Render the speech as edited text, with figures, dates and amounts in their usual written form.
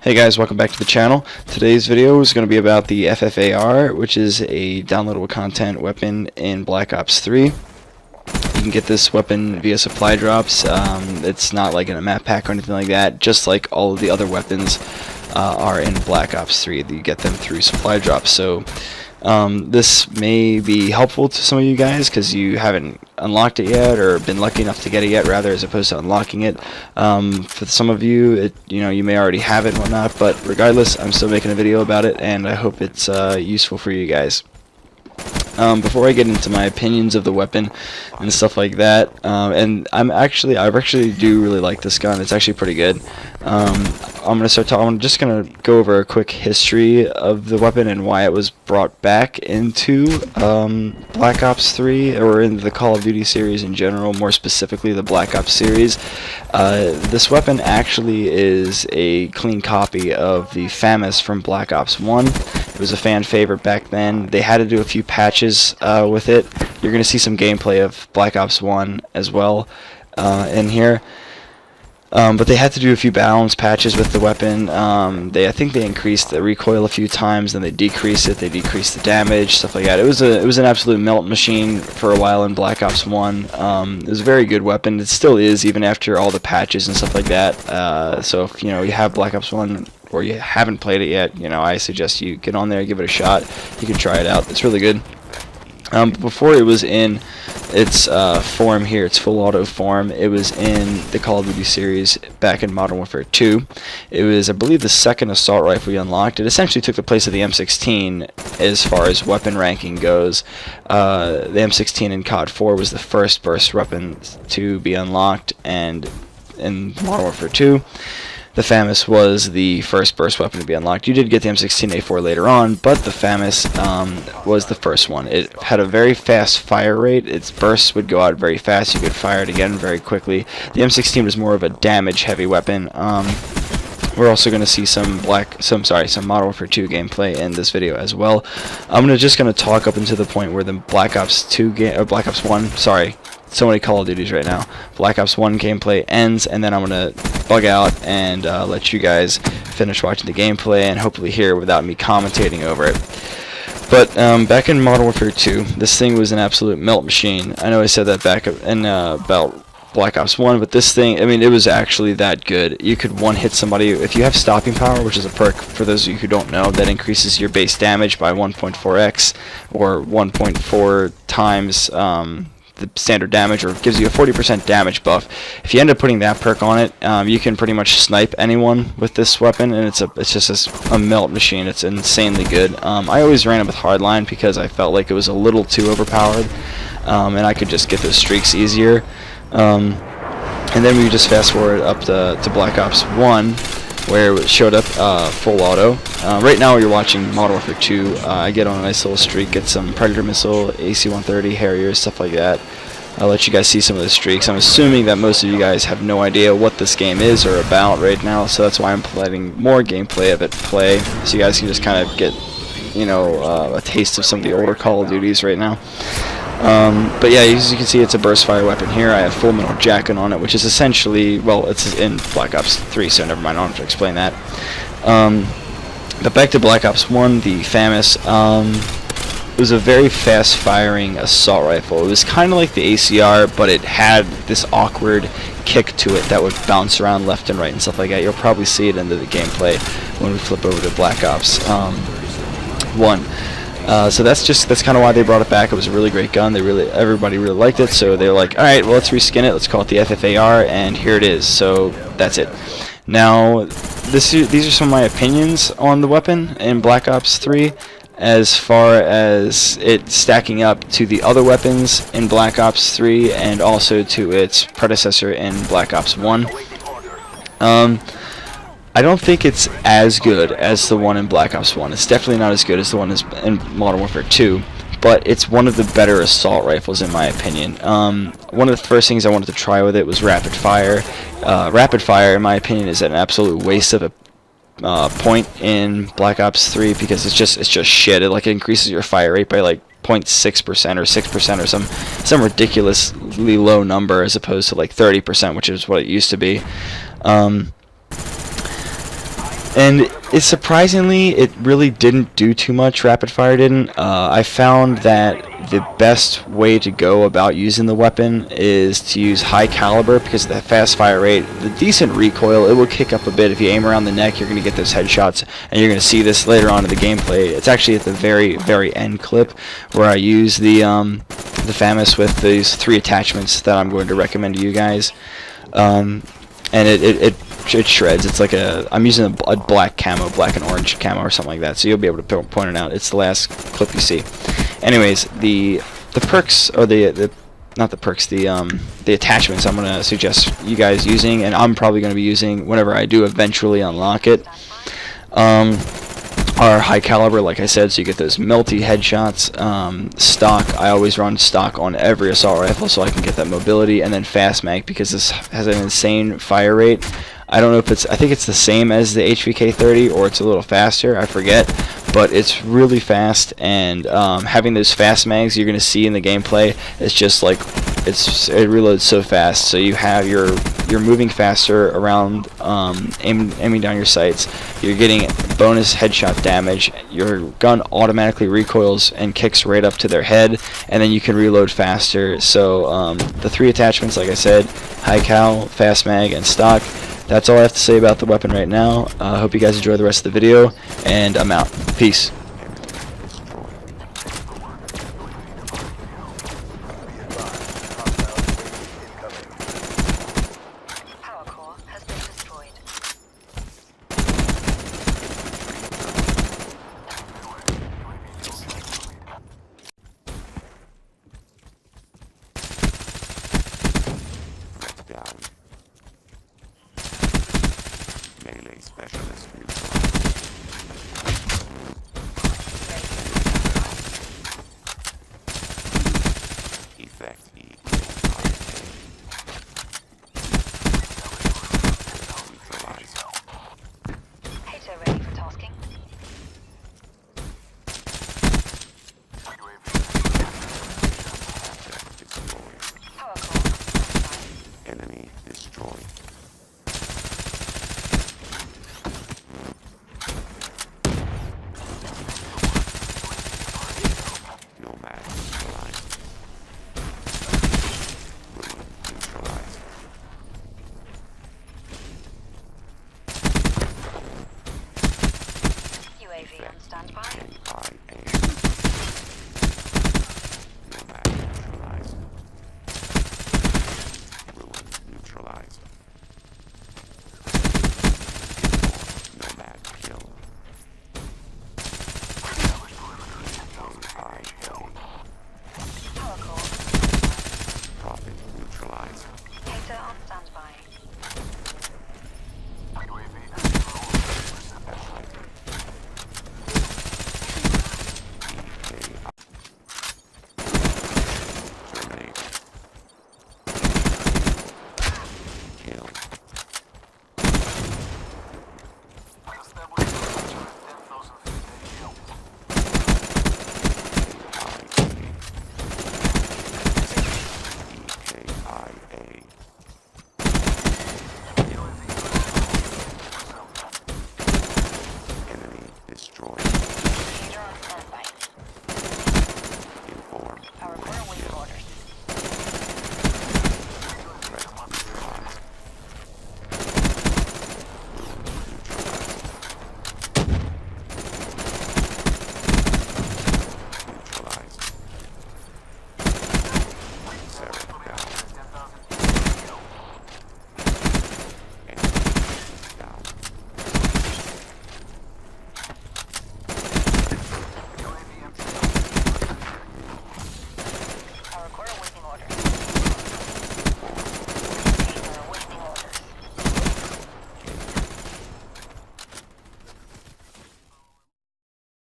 Hey guys, welcome back to the channel. Today's video is going to be about the FFAR, which is a downloadable content weapon in Black Ops 3. You can get this weapon via supply drops. It's not like in a map pack or anything like that, just like all of the other weapons are in Black Ops 3. You get them through supply drops. So this may be helpful to some of you guys because you haven't unlocked it yet, or been lucky enough to get it yet, rather, as opposed to unlocking it. For some of you, you may already have it and whatnot, but regardless, I'm still making a video about it, and I hope it's useful for you guys. Before I get into my opinions of the weapon and stuff like that, and I actually do really like this gun. It's actually pretty good. I'm just gonna go over a quick history of the weapon and why it was brought back into Black Ops 3, or in the Call of Duty series in general, more specifically the Black Ops series. This weapon actually is a clean copy of the FAMAS from Black Ops 1. It was a fan favorite back then. They had to do a few patches with it. You're going to see some gameplay of Black Ops 1 as well in here. But they had to do a few balance patches with the weapon. I think they increased the recoil a few times, then they decreased it. They decreased the damage, stuff like that. It was an absolute melt machine for a while in Black Ops 1. It was a very good weapon. It still is, even after all the patches and stuff like that. So if you have Black Ops 1 or you haven't played it yet, I suggest you get on there, give it a shot. You can try it out. It's really good. Before it was in its form here, its full auto form, it was in the Call of Duty series back in Modern Warfare 2. It was, I believe, the second assault rifle you unlocked. It essentially took the place of the M16 as far as weapon ranking goes. The M16 in COD 4 was the first burst weapon to be unlocked, and in Modern Warfare 2, the FAMAS was the first burst weapon to be unlocked. You did get the M16A4 later on, but the FAMAS was the first one. It had a very fast fire rate. Its bursts would go out very fast. You could fire it again very quickly. The M16 was more of a damage-heavy weapon. We're also going to see some Modern Warfare 2 gameplay in this video as well. I'm just going to talk up until the point where the Black Ops 1, so many Call of Duties right now. Black Ops 1 gameplay ends, and then I'm going to bug out and let you guys finish watching the gameplay and hopefully hear without me commentating over it. But back in Modern Warfare 2, this thing was an absolute melt machine. I know I said that back in about Black Ops 1, but this thing, it was actually that good. You could one-hit somebody. If you have stopping power, which is a perk for those of you who don't know, that increases your base damage by 1.4x, or 1.4 times the standard damage, or gives you a 40% damage buff. If you end up putting that perk on it, you can pretty much snipe anyone with this weapon, and it's just a melt machine. It's insanely good. I always ran it with hardline because I felt like it was a little too overpowered, and I could just get those streaks easier. And then we just fast forward up to Black Ops 1, where it showed up full auto. Right now you're watching Modern Warfare 2. I get on a nice little streak, get some Predator missile, AC-130, Harriers, stuff like that. I'll let you guys see some of the streaks. I'm assuming that most of you guys have no idea what this game is or about right now, so that's why I'm letting more gameplay of it play, so you guys can just kind of get, a taste of some of the older Call of Duties right now. But yeah, as you can see, it's a burst fire weapon here. I have full metal jacket on it, which is essentially, well, it's in Black Ops 3, so never mind, I don't have to explain that. But back to Black Ops 1, the FAMAS, it was a very fast firing assault rifle. It was kind of like the ACR, but it had this awkward kick to it that would bounce around left and right and stuff like that. You'll probably see it in the gameplay when we flip over to Black Ops 1. So that's kind of why they brought it back. It was a really great gun. Everybody really liked it, so they were like, all right, well, let's reskin it. Let's call it the FFAR, and here it is. So that's it. Now, these are some of my opinions on the weapon in Black Ops 3, as far as it stacking up to the other weapons in Black Ops 3 and also to its predecessor in Black Ops 1. I don't think it's as good as the one in Black Ops 1. It's definitely not as good as the one in Modern Warfare 2, but it's one of the better assault rifles in my opinion. One of the first things I wanted to try with it was rapid fire. Rapid fire, in my opinion, is an absolute waste of a point in Black Ops 3 because it's just shit. It increases your fire rate by 0.6% or 6% or some ridiculously low number, as opposed to 30%, which is what it used to be. And it really didn't do too much. Rapid fire didn't. I found that the best way to go about using the weapon is to use high caliber because of the fast fire rate, the decent recoil. It will kick up a bit if you aim around the neck. You're going to get those headshots, and you're going to see this later on in the gameplay. It's actually at the very end clip where I use the FAMAS with these 3 attachments that I'm going to recommend to you guys. And it shreds. It's like I'm using a black camo, black and orange camo or something like that, so you'll be able to point it out. It's the last clip you see. Anyways, the perks, or not the perks, the attachments I'm going to suggest you guys using, and I'm probably going to be using whenever I do eventually unlock it, are high caliber, like I said, so you get those melty headshots. Stock, I always run stock on every assault rifle so I can get that mobility, and then fast mag because this has an insane fire rate. I don't know if I think it's the same as the HVK-30 or it's a little faster, I forget, but it's really fast, and having those fast mags you're going to see in the gameplay, it's just like, it reloads so fast, so you're moving faster around, aiming down your sights, you're getting bonus headshot damage, your gun automatically recoils and kicks right up to their head, and then you can reload faster. So the 3 attachments, like I said, high cal, fast mag, and stock. That's all I have to say about the weapon right now. I hope you guys enjoy the rest of the video, and I'm out. Peace. Melee specialist effect E. Neutralize. Hater ready for tasking. Destroyed. Power core. Enemy destroyed. Nomad neutralized. Ruin neutralized. UAV on standby. NIA.